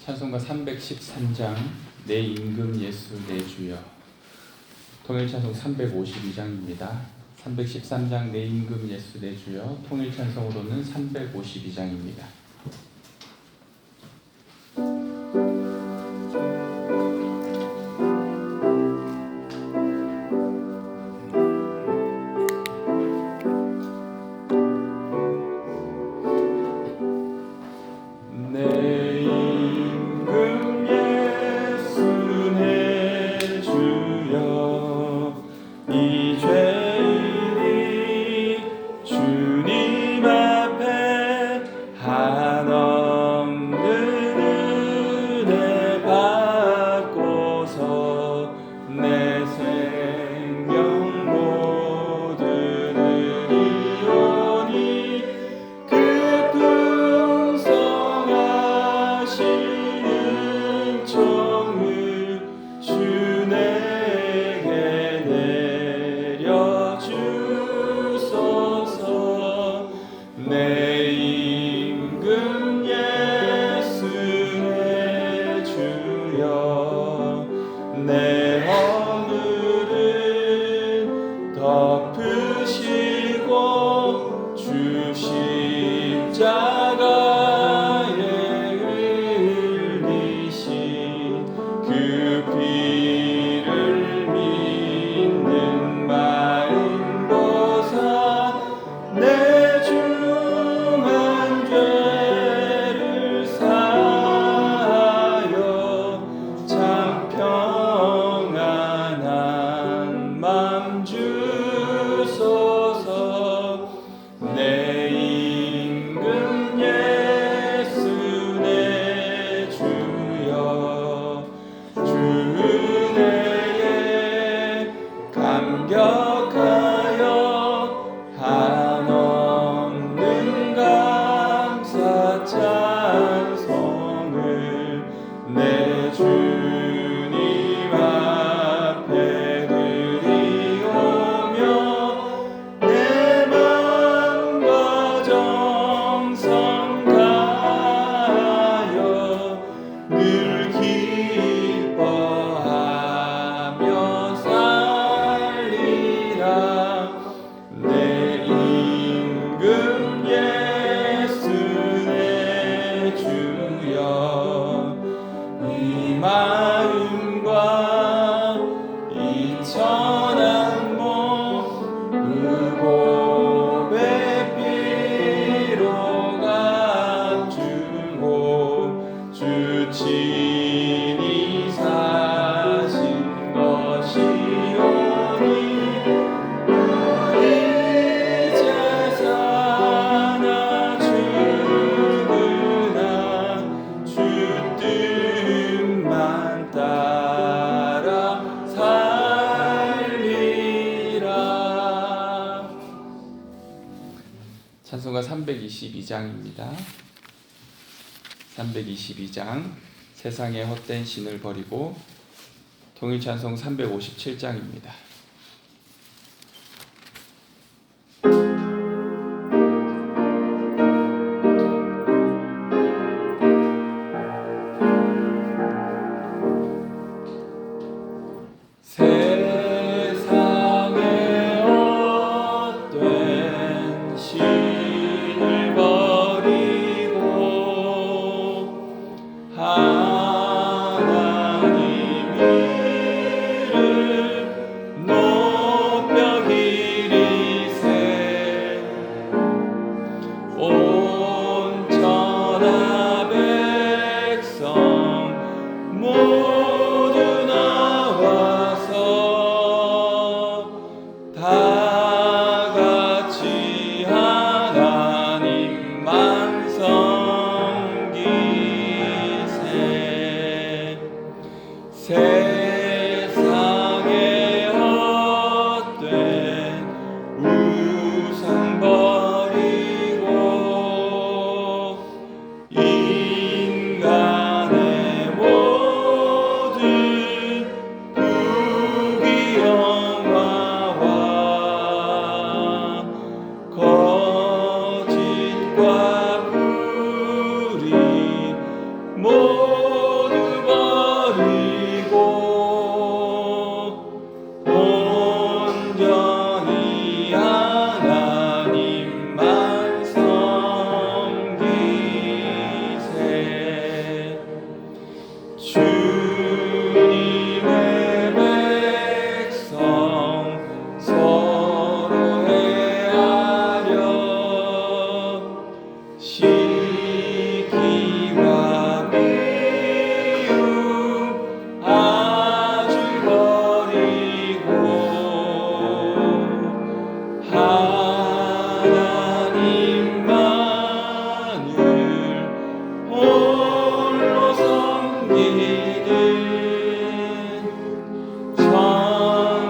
찬송가 313장 내 임금 예수 내 주여. 통일찬송 352장입니다. 313장 내 임금 예수 내 주여. 통일찬송으로는 352장입니다. 내 허물을 덮으시고 주 십자가에 흘리신 그 피를 믿는 마음 보사 내 중한 죄를 사하여 참 평안한 맘 주소서. 내 임금 예수 내 주여. 주 은혜에 감격하여 한없는 감사 찬송을 내 주님 앞에 드리오며 내 마음과 정성 다하여 늘 기뻐하며 살리라. 내 임금 예수 내 주여. 이 마음과 이 천한 몸 그 고백 피로 값주고 주 친히 사신 것이오니 우리 제사나 죽으나 주 뜻만 따라 살리라. 찬송가 322장입니다. 322장 세상의 헛된 신을 버리고. 통일찬송 357장입니다. 세상의 헛된 신을 버리고 하나님 이름 높여 기리세. 온 천하 백성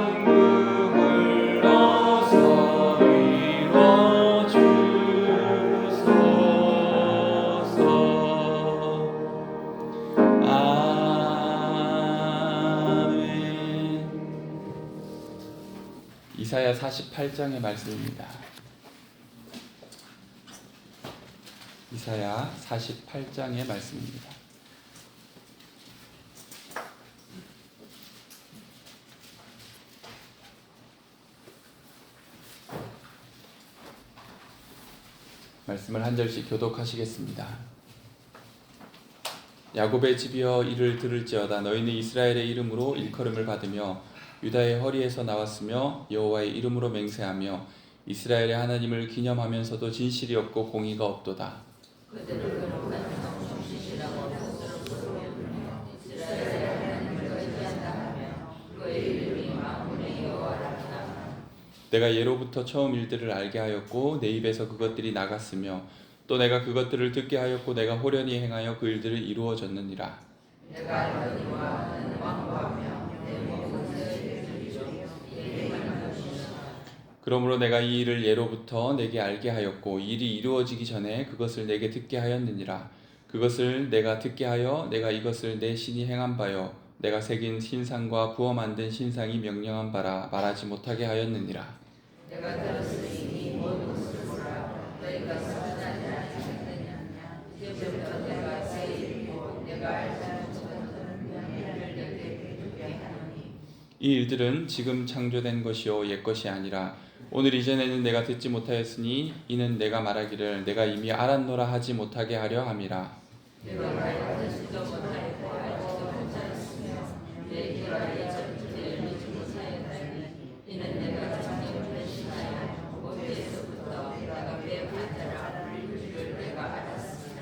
천국을 어서 이뤄주소서. 아멘. 이사야 48장의 말씀입니다. 이사야 48장의 말씀입니다. 말씀을 한 절씩 교독하시겠습니다. 야곱의 집이여 이를 들을지어다. 너희는 이스라엘의 이름으로 일컬음을 받으며 유다의 허리에서 나왔으며 여호와의 이름으로 맹세하며 이스라엘의 하나님을 기념하면서도 진실이 없고 공의가 없도다. 내가 예로부터 처음 일들을 알게 하였고 내 입에서 그것들이 나갔으며 또 내가 그것들을 듣게 하였고 내가 호련히 행하여 그 일들을 이루어졌느니라. 그러므로 내가 이 일을 예로부터 내게 알게 하였고 일이 이루어지기 전에 그것을 내게 듣게 하였느니라. 그것을 내가 듣게 하여 내가 이것을 내 신이 행한 바요 내가 새긴 신상과 부어 만든 신상이 명령한 바라 말하지 못하게 하였느니라. 내가 들었으니 모든 것을 보라. 너희가 선하지 아니하겠느냐. 이제부터 내가 새 일이고 내가 알지 못하는 명예를 내게 주게 하노니. 이 일들은 지금 창조된 것이요 옛 것이 아니라 오늘 이전에는 내가 듣지 못하였으니 이는 내가 말하기를 내가 이미 알았노라 하지 못하게 하려 함이라. 내가 듣지도 못하였고 알지도 못하였으며 내 귀가 예전부터 열리지 못하였다니 이는 내가 창조된 신하여 모태에서부터 내가 배반자라 불리기를 내가 알았습니다.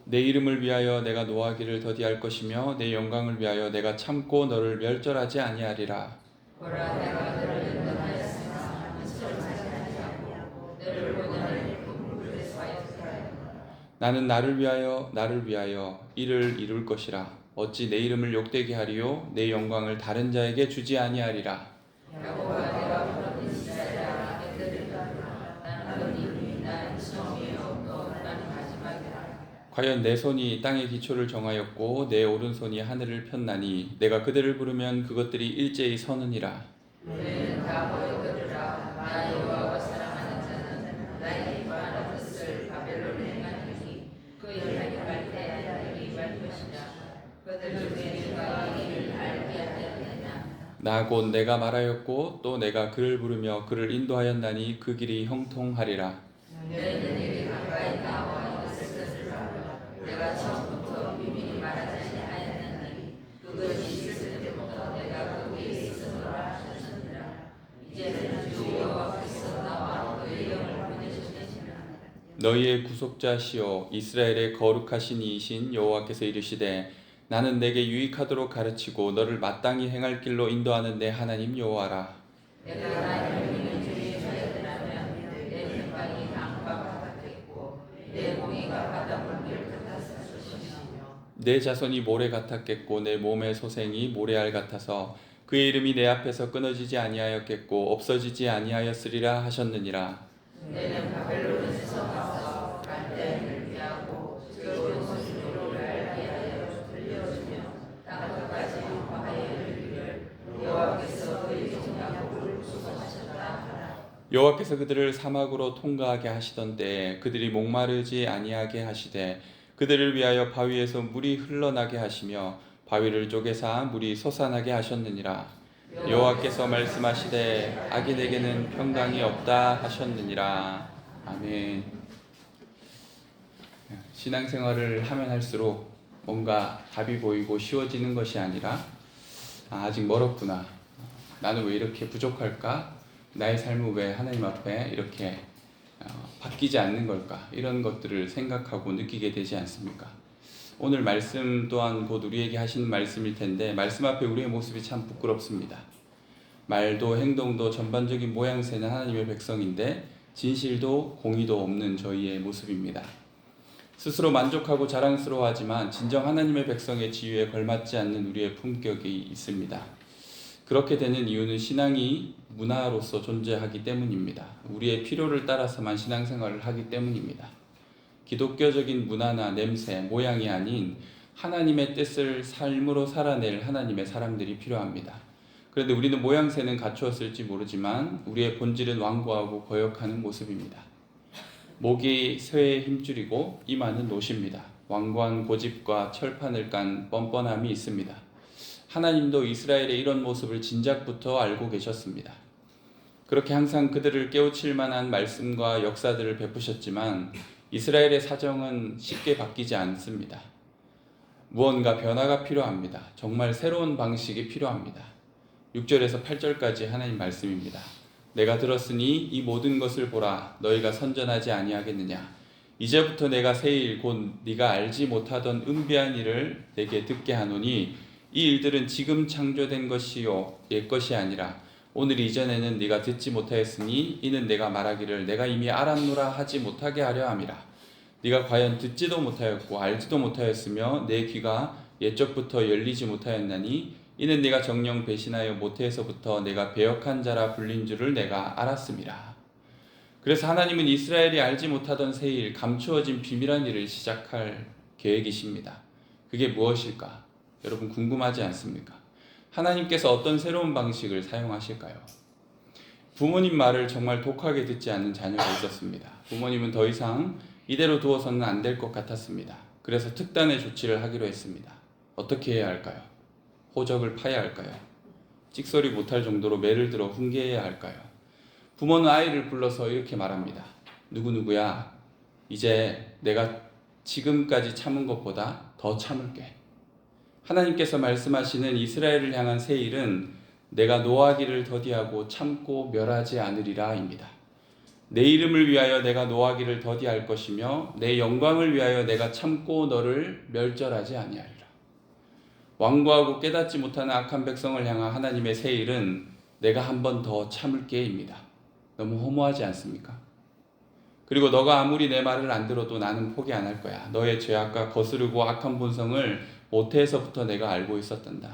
내 이름을 위하여 내가 노하기를 더디할 것이며 내 영광을 위하여 내가 참고 너를 멸절하지 아니하리라. 보라 내가 너를 인도하였으나 미처하지 아니하고 너를 고난을 품으로 하였으라. 나는 나를 위하여 이를 이룰 것이라. 어찌 내 이름을 욕되게 하리요 내 영광을 다른 자에게 주지 아니하리라. 야곱아 내가 부르는 이스라엘아 내게 들으라. 나는 너니 나는 처음이요 또 나는 마지막이라. 과연 내 손이 땅의 기초를 정하였고 내 오른손이 하늘을 폈나니 내가 그들을 부르면 그것들이 일제히 서느니라. 너희는 다 모여들으라. 나 여호와가 사랑하는 자는 나의 입안의 뜻을 바벨론에 행하리니 그 연락이 갈 때에 이갈 것이라. 그들 중에 누가 이 일을 알게 하였느냐. 나 곧 내가 말하였고 또 내가 그를 부르며 그를 인도하였나니 그 길이 형통하리라. 너희는 내게 가까이 나와 이것을 들으라. 내가 처음부터 비밀히 말하지 아니하였나니 그것이 있을 때부터 내가 거기에 있었노라 하셨느니라. 이제는 주 여호와께서 나와 너희 영을 보내주시니라. 너희의 구속자시요 이스라엘의 거룩하신 이이신 여호와께서 이르시되 나는 내게 유익하도록 가르치고 너를 마땅히 행할 길로 인도하는 내 하나님 여호와라. 내가 나를 믿는 주의 자녀들하면 내 평강이 강과 같았겠고 내 공의가 바닷물 같았을 것이며 내 자손이 모래 같았겠고 내 몸의 소생이 모래알 같아서 그의 이름이 내 앞에서 끊어지지 아니하였겠고 없어지지 아니하였으리라 하셨느니라. 내는 바벨론에서 와서 갈대를 피하고 즐거운 소식으로 알게 하여 들려주며 땅 끝까지 유파하여 이르기를 여호와께서 그의 종야곡을 구속하셨다 하라. 여호와께서 그들을 사막으로 통과하게 하시던 때에 그들이 목마르지 아니하게 하시되 그들을 위하여 바위에서 물이 흘러나게 하시며 바위를 쪼개사 물이 솟아나게 하셨느니라. 여호와께서 말씀하시되 악인에게는 평강이 없다 하셨느니라. 아멘. 신앙생활을 하면 할수록 뭔가 답이 보이고 쉬워지는 것이 아니라 아직 멀었구나. 나는 왜 이렇게 부족할까? 나의 삶은 왜 하나님 앞에 이렇게 바뀌지 않는 걸까? 이런 것들을 생각하고 느끼게 되지 않습니까? 오늘 말씀 또한 곧 우리에게 하시는 말씀일 텐데 말씀 앞에 우리의 모습이 참 부끄럽습니다. 말도 행동도 전반적인 모양새는 하나님의 백성인데 진실도 공의도 없는 저희의 모습입니다. 스스로 만족하고 자랑스러워하지만 진정 하나님의 백성의 지위에 걸맞지 않는 우리의 품격이 있습니다. 그렇게 되는 이유는 신앙이 문화로서 존재하기 때문입니다. 우리의 필요를 따라서만 신앙생활을 하기 때문입니다. 기독교적인 문화나 냄새, 모양이 아닌 하나님의 뜻을 삶으로 살아낼 하나님의 사람들이 필요합니다. 그런데 우리는 모양새는 갖추었을지 모르지만 우리의 본질은 완고하고 거역하는 모습입니다. 목이 쇠의 힘줄이고 이마는 노십니다. 완고한 고집과 철판을 깐 뻔뻔함이 있습니다. 하나님도 이스라엘의 이런 모습을 진작부터 알고 계셨습니다. 그렇게 항상 그들을 깨우칠 만한 말씀과 역사들을 베푸셨지만 이스라엘의 사정은 쉽게 바뀌지 않습니다. 무언가 변화가 필요합니다. 정말 새로운 방식이 필요합니다. 6절에서 8절까지 하나님 말씀입니다. 내가 들었으니 이 모든 것을 보라. 너희가 선전하지 아니하겠느냐. 이제부터 내가 새 일 곧 네가 알지 못하던 은비한 일을 내게 듣게 하노니 이 일들은 지금 창조된 것이요 옛것이 아니라 오늘 이전에는 네가 듣지 못하였으니 이는 내가 말하기를 내가 이미 알았노라 하지 못하게 하려 함이라. 네가 과연 듣지도 못하였고 알지도 못하였으며 내 귀가 옛적부터 열리지 못하였나니 이는 네가 정녕 배신하여 모태에서부터 내가 배역한 자라 불린 줄을 내가 알았음이라. 그래서 하나님은 이스라엘이 알지 못하던 새 일, 감추어진 비밀한 일을 시작할 계획이십니다. 그게 무엇일까? 여러분 궁금하지 않습니까? 하나님께서 어떤 새로운 방식을 사용하실까요? 부모님 말을 정말 독하게 듣지 않는 자녀가 있었습니다. 부모님은 더 이상 이대로 두어서는 안 될 것 같았습니다. 그래서 특단의 조치를 하기로 했습니다. 어떻게 해야 할까요? 호적을 파야 할까요? 찍소리 못할 정도로 매를 들어 훈계해야 할까요? 부모는 아이를 불러서 이렇게 말합니다. 누구누구야, 이제 내가 지금까지 참은 것보다 더 참을게. 하나님께서 말씀하시는 이스라엘을 향한 새 일은 내가 노하기를 더디하고 참고 멸하지 않으리라입니다. 내 이름을 위하여 내가 노하기를 더디할 것이며 내 영광을 위하여 내가 참고 너를 멸절하지 아니하리라. 완고하고 깨닫지 못하는 악한 백성을 향한 하나님의 새 일은 내가 한 번 더 참을게입니다. 너무 허무하지 않습니까? 그리고 너가 아무리 내 말을 안 들어도 나는 포기 안 할 거야. 너의 죄악과 거스르고 악한 본성을 모태에서부터 내가 알고 있었단다.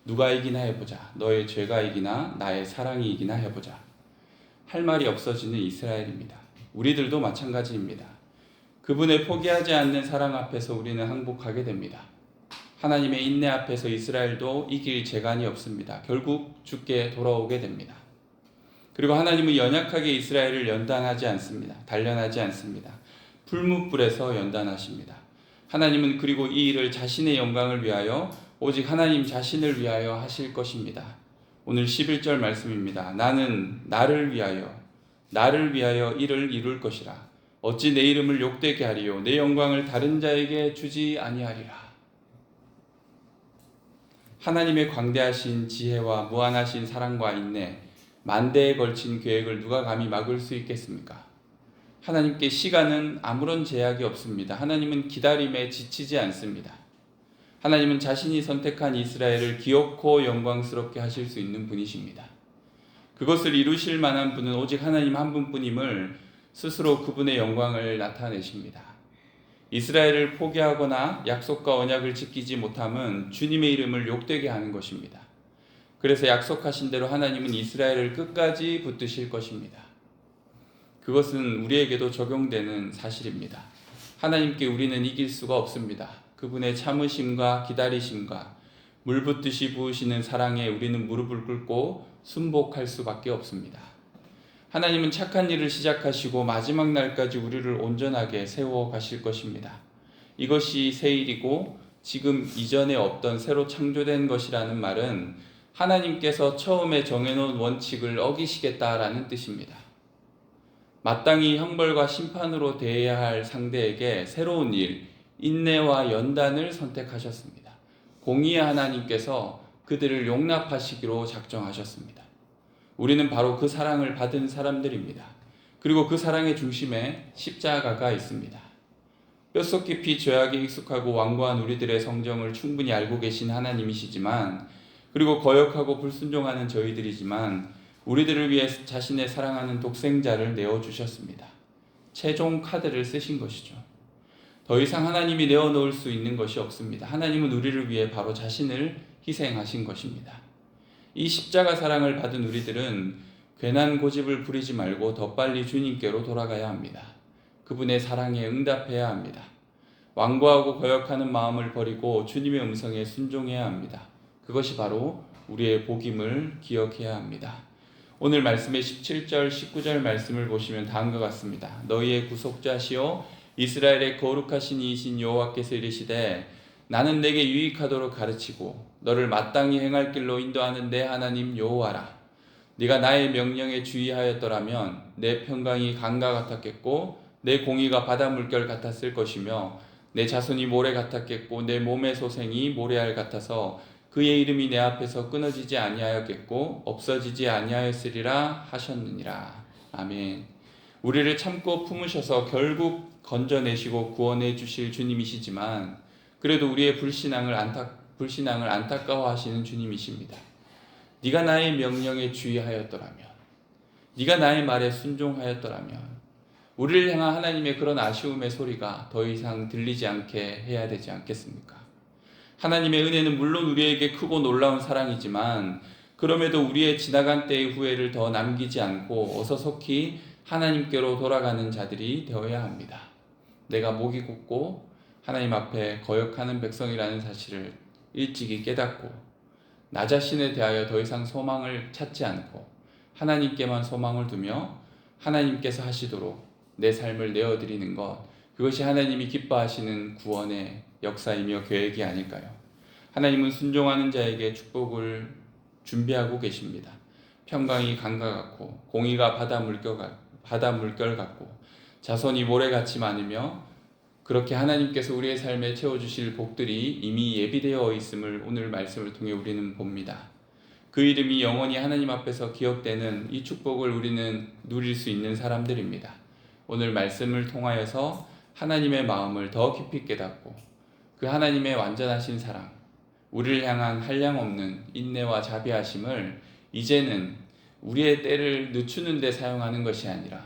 누가 이기나 해보자. 너의 죄가 이기나 나의 사랑이 이기나 해보자. 할 말이 없어지는 이스라엘입니다. 우리들도 마찬가지입니다. 그분의 포기하지 않는 사랑 앞에서 우리는 항복하게 됩니다. 하나님의 인내 앞에서 이스라엘도 이길 재간이 없습니다. 결국 죽게 돌아오게 됩니다. 그리고 하나님은 연약하게 이스라엘을 연단하지 않습니다. 단련하지 않습니다. 풀무불에서 연단하십니다. 하나님은 그리고 이 일을 자신의 영광을 위하여 오직 하나님 자신을 위하여 하실 것입니다. 오늘 11절 말씀입니다. 나는 나를 위하여 이를 이룰 것이라. 어찌 내 이름을 욕되게 하리요 내 영광을 다른 자에게 주지 아니하리라. 하나님의 광대하신 지혜와 무한하신 사랑과 인내, 만대에 걸친 계획을 누가 감히 막을 수 있겠습니까? 하나님께 시간은 아무런 제약이 없습니다. 하나님은 기다림에 지치지 않습니다. 하나님은 자신이 선택한 이스라엘을 기업고 영광스럽게 하실 수 있는 분이십니다. 그것을 이루실 만한 분은 오직 하나님 한 분뿐임을 스스로 그분의 영광을 나타내십니다. 이스라엘을 포기하거나 약속과 언약을 지키지 못함은 주님의 이름을 욕되게 하는 것입니다. 그래서 약속하신 대로 하나님은 이스라엘을 끝까지 붙드실 것입니다. 그것은 우리에게도 적용되는 사실입니다. 하나님께 우리는 이길 수가 없습니다. 그분의 참으심과 기다리심과 물붓듯이 부으시는 사랑에 우리는 무릎을 꿇고 순복할 수밖에 없습니다. 하나님은 착한 일을 시작하시고 마지막 날까지 우리를 온전하게 세워 가실 것입니다. 이것이 새 일이고 지금 이전에 없던 새로 창조된 것이라는 말은 하나님께서 처음에 정해놓은 원칙을 어기시겠다라는 뜻입니다. 마땅히 형벌과 심판으로 대해야 할 상대에게 새로운 일, 인내와 연단을 선택하셨습니다. 공의의 하나님께서 그들을 용납하시기로 작정하셨습니다. 우리는 바로 그 사랑을 받은 사람들입니다. 그리고 그 사랑의 중심에 십자가가 있습니다. 뼛속 깊이 죄악에 익숙하고 완고한 우리들의 성정을 충분히 알고 계신 하나님이시지만, 그리고 거역하고 불순종하는 저희들이지만 우리들을 위해 자신의 사랑하는 독생자를 내어주셨습니다. 최종 카드를 쓰신 것이죠. 더 이상 하나님이 내어놓을 수 있는 것이 없습니다. 하나님은 우리를 위해 바로 자신을 희생하신 것입니다. 이 십자가 사랑을 받은 우리들은 괜한 고집을 부리지 말고 더 빨리 주님께로 돌아가야 합니다. 그분의 사랑에 응답해야 합니다. 완고하고 거역하는 마음을 버리고 주님의 음성에 순종해야 합니다. 그것이 바로 우리의 복임을 기억해야 합니다. 오늘 말씀의 17절, 19절 말씀을 보시면 다음과 같습니다. 너희의 구속자시오 이스라엘의 거룩하신 이이신 여호와께서 이르시되 나는 내게 유익하도록 가르치고 너를 마땅히 행할 길로 인도하는 내 하나님 여호와라. 네가 나의 명령에 주의하였더라면 내 평강이 강과 같았겠고 내 공의가 바다 물결 같았을 것이며 내 자손이 모래 같았겠고 내 몸의 소생이 모래알 같아서 그의 이름이 내 앞에서 끊어지지 아니하였겠고 없어지지 아니하였으리라 하셨느니라. 아멘. 우리를 참고 품으셔서 결국 건져내시고 구원해 주실 주님이시지만 그래도 우리의 불신앙을 안타까워하시는 주님이십니다. 네가 나의 명령에 주의하였더라면, 네가 나의 말에 순종하였더라면 우리를 향한 하나님의 그런 아쉬움의 소리가 더 이상 들리지 않게 해야 되지 않겠습니까? 하나님의 은혜는 물론 우리에게 크고 놀라운 사랑이지만 그럼에도 우리의 지나간 때의 후회를 더 남기지 않고 어서 속히 하나님께로 돌아가는 자들이 되어야 합니다. 내가 목이 곧고 하나님 앞에 거역하는 백성이라는 사실을 일찍이 깨닫고 나 자신에 대하여 더 이상 소망을 찾지 않고 하나님께만 소망을 두며 하나님께서 하시도록 내 삶을 내어드리는 것, 그것이 하나님이 기뻐하시는 구원의 역사이며 계획이 아닐까요? 하나님은 순종하는 자에게 축복을 준비하고 계십니다. 평강이 강과 같고 공의가 바다 물결 같고 자손이 모래같이 많으며 그렇게 하나님께서 우리의 삶에 채워주실 복들이 이미 예비되어 있음을 오늘 말씀을 통해 우리는 봅니다. 그 이름이 영원히 하나님 앞에서 기억되는 이 축복을 우리는 누릴 수 있는 사람들입니다. 오늘 말씀을 통하여서 하나님의 마음을 더 깊이 깨닫고 그 하나님의 완전하신 사랑, 우리를 향한 한량없는 인내와 자비하심을 이제는 우리의 때를 늦추는 데 사용하는 것이 아니라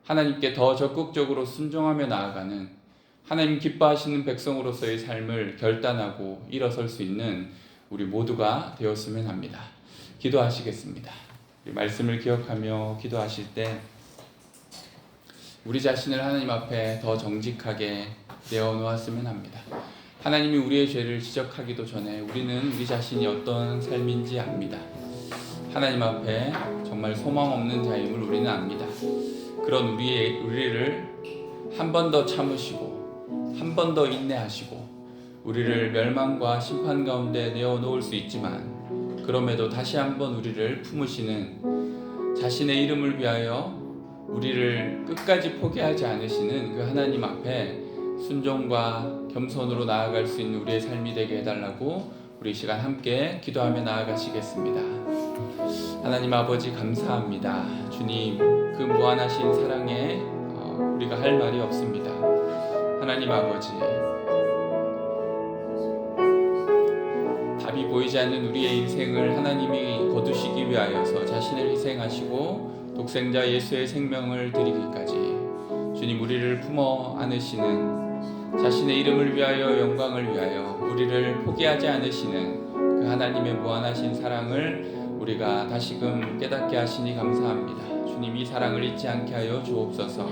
하나님께 더 적극적으로 순종하며 나아가는 하나님 기뻐하시는 백성으로서의 삶을 결단하고 일어설 수 있는 우리 모두가 되었으면 합니다. 기도하시겠습니다. 말씀을 기억하며 기도하실 때 우리 자신을 하나님 앞에 더 정직하게 내어놓았으면 합니다. 하나님이 우리의 죄를 지적하기도 전에 우리는 우리 자신이 어떤 삶인지 압니다. 하나님 앞에 정말 소망 없는 자임을 우리는 압니다. 그런 우리를 한 번 더 참으시고 한 번 더 인내하시고 우리를 멸망과 심판 가운데 내어놓을 수 있지만 그럼에도 다시 한번 우리를 품으시는 자신의 이름을 위하여 우리를 끝까지 포기하지 않으시는 그 하나님 앞에 순종과 겸손으로 나아갈 수 있는 우리의 삶이 되게 해달라고 우리 시간 함께 기도하며 나아가시겠습니다. 하나님 아버지 감사합니다. 주님 그 무한하신 사랑에 우리가 할 말이 없습니다. 하나님 아버지 답이 보이지 않는 우리의 인생을 하나님이 거두시기 위하여서 자신을 희생하시고 독생자 예수의 생명을 드리기까지 주님 우리를 품어 안으시는 자신의 이름을 위하여 영광을 위하여 우리를 포기하지 않으시는 그 하나님의 무한하신 사랑을 우리가 다시금 깨닫게 하시니 감사합니다. 주님 이 사랑을 잊지 않게 하여 주옵소서.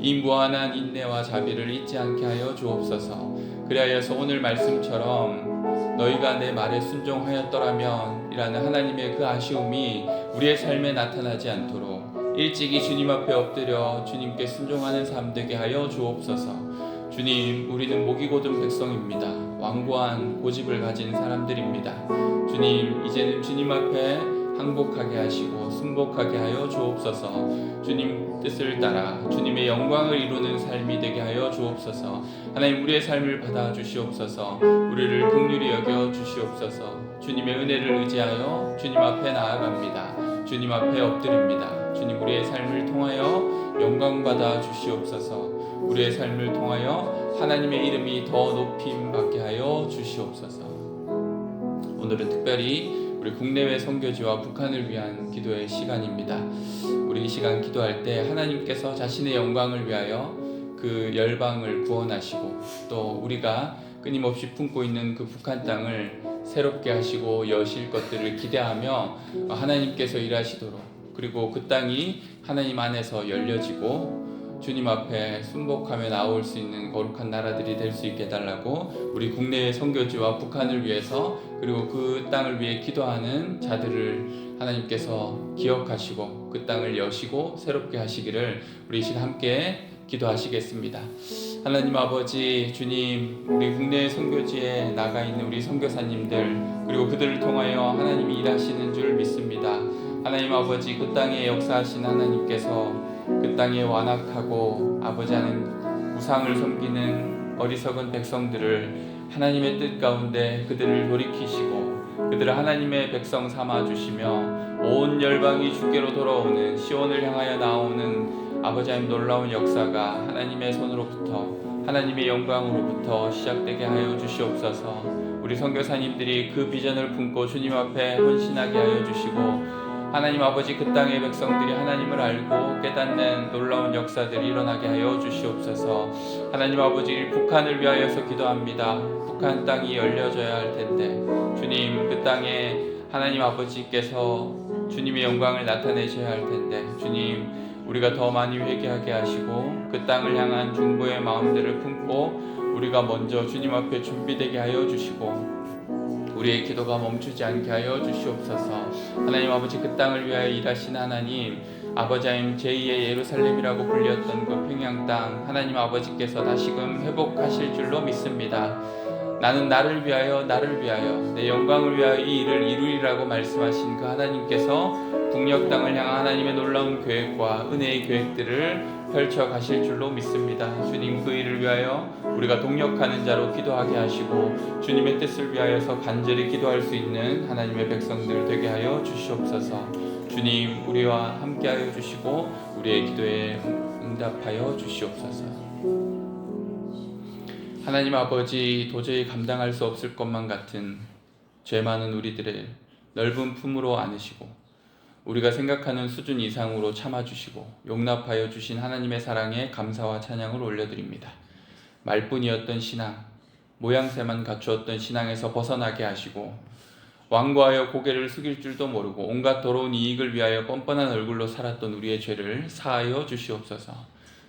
이 무한한 인내와 자비를 잊지 않게 하여 주옵소서. 그리하여서 오늘 말씀처럼 너희가 내 말에 순종하였더라면 이라는 하나님의 그 아쉬움이 우리의 삶에 나타나지 않도록 일찍이 주님 앞에 엎드려 주님께 순종하는 삶 되게 하여 주옵소서. 주님 우리는 목이 곧은 백성입니다. 완고한 고집을 가진 사람들입니다. 주님 이제는 주님 앞에 항복하게 하시고 순복하게 하여 주옵소서. 주님 뜻을 따라 주님의 영광을 이루는 삶이 되게 하여 주옵소서. 하나님 우리의 삶을 받아 주시옵소서. 우리를 긍휼히 여겨 주시옵소서. 주님의 은혜를 의지하여 주님 앞에 나아갑니다. 주님 앞에 엎드립니다. 주님 우리의 삶을 통하여 영광 받아 주시옵소서. 우리의 삶을 통하여 하나님의 이름이 더 높임 받게 하여 주시옵소서. 오늘은 특별히 우리 국내외 선교지와 북한을 위한 기도의 시간입니다. 우리 이 시간 기도할 때 하나님께서 자신의 영광을 위하여 그 열방을 구원하시고 또 우리가 끊임없이 품고 있는 그 북한 땅을 새롭게 하시고 여실 것들을 기대하며 하나님께서 일하시도록, 그리고 그 땅이 하나님 안에서 열려지고 주님 앞에 순복하며 나올 수 있는 거룩한 나라들이 될 수 있게 해달라고 우리 국내의 선교지와 북한을 위해서, 그리고 그 땅을 위해 기도하는 자들을 하나님께서 기억하시고 그 땅을 여시고 새롭게 하시기를 우리 이 시간 함께 기도하시겠습니다. 하나님 아버지, 주님, 우리 국내 선교지에 나가 있는 우리 선교사님들, 그리고 그들을 통하여 하나님이 일하시는 줄 믿습니다. 하나님 아버지, 그 땅에 역사하신 하나님께서 그 땅에 완악하고 아버지 하는 우상을 섬기는 어리석은 백성들을 하나님의 뜻 가운데 그들을 돌이키시고 그들을 하나님의 백성 삼아 주시며 온 열방이 주께로 돌아오는 시온을 향하여 나오는 아버지 하나님 놀라운 역사가 하나님의 손으로부터, 하나님의 영광으로부터 시작되게 하여 주시옵소서. 우리 선교사님들이 그 비전을 품고 주님 앞에 헌신하게 하여 주시고, 하나님 아버지, 그 땅의 백성들이 하나님을 알고 깨닫는 놀라운 역사들이 일어나게 하여 주시옵소서. 하나님 아버지, 북한을 위하여서 기도합니다. 북한 땅이 열려져야 할 텐데 주님, 그 땅에 하나님 아버지께서 주님의 영광을 나타내셔야 할 텐데 주님, 우리가 더 많이 회개하게 하시고 그 땅을 향한 중보의 마음들을 품고 우리가 먼저 주님 앞에 준비되게 하여 주시고 우리의 기도가 멈추지 않게 하여 주시옵소서. 하나님 아버지, 그 땅을 위하여 일하신 하나님 아버지 하나님, 제2의 예루살렘이라고 불렸던 그 평양 땅 하나님 아버지께서 다시금 회복하실 줄로 믿습니다. 나는 나를 위하여 내 영광을 위하여 이 일을 이루리라고 말씀하신 그 하나님께서 북녘 땅을 향한 하나님의 놀라운 계획과 은혜의 계획들을 펼쳐 가실 줄로 믿습니다. 주님, 그 일을 위하여 우리가 동력하는 자로 기도하게 하시고 주님의 뜻을 위하여서 간절히 기도할 수 있는 하나님의 백성들 되게 하여 주시옵소서. 주님, 우리와 함께하여 주시고 우리의 기도에 응답하여 주시옵소서. 하나님 아버지, 도저히 감당할 수 없을 것만 같은 죄 많은 우리들의 넓은 품으로 안으시고 우리가 생각하는 수준 이상으로 참아주시고 용납하여 주신 하나님의 사랑에 감사와 찬양을 올려드립니다. 말뿐이었던 신앙, 모양새만 갖추었던 신앙에서 벗어나게 하시고 완고하여 고개를 숙일 줄도 모르고 온갖 더러운 이익을 위하여 뻔뻔한 얼굴로 살았던 우리의 죄를 사하여 주시옵소서.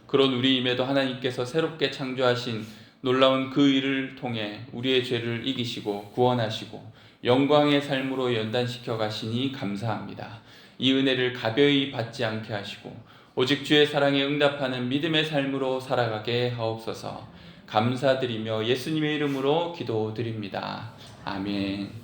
그런 우리임에도 하나님께서 새롭게 창조하신 놀라운 그 일을 통해 우리의 죄를 이기시고 구원하시고 영광의 삶으로 연단시켜 가시니 감사합니다. 이 은혜를 가벼이 받지 않게 하시고 오직 주의 사랑에 응답하는 믿음의 삶으로 살아가게 하옵소서. 감사드리며 예수님의 이름으로 기도드립니다. 아멘.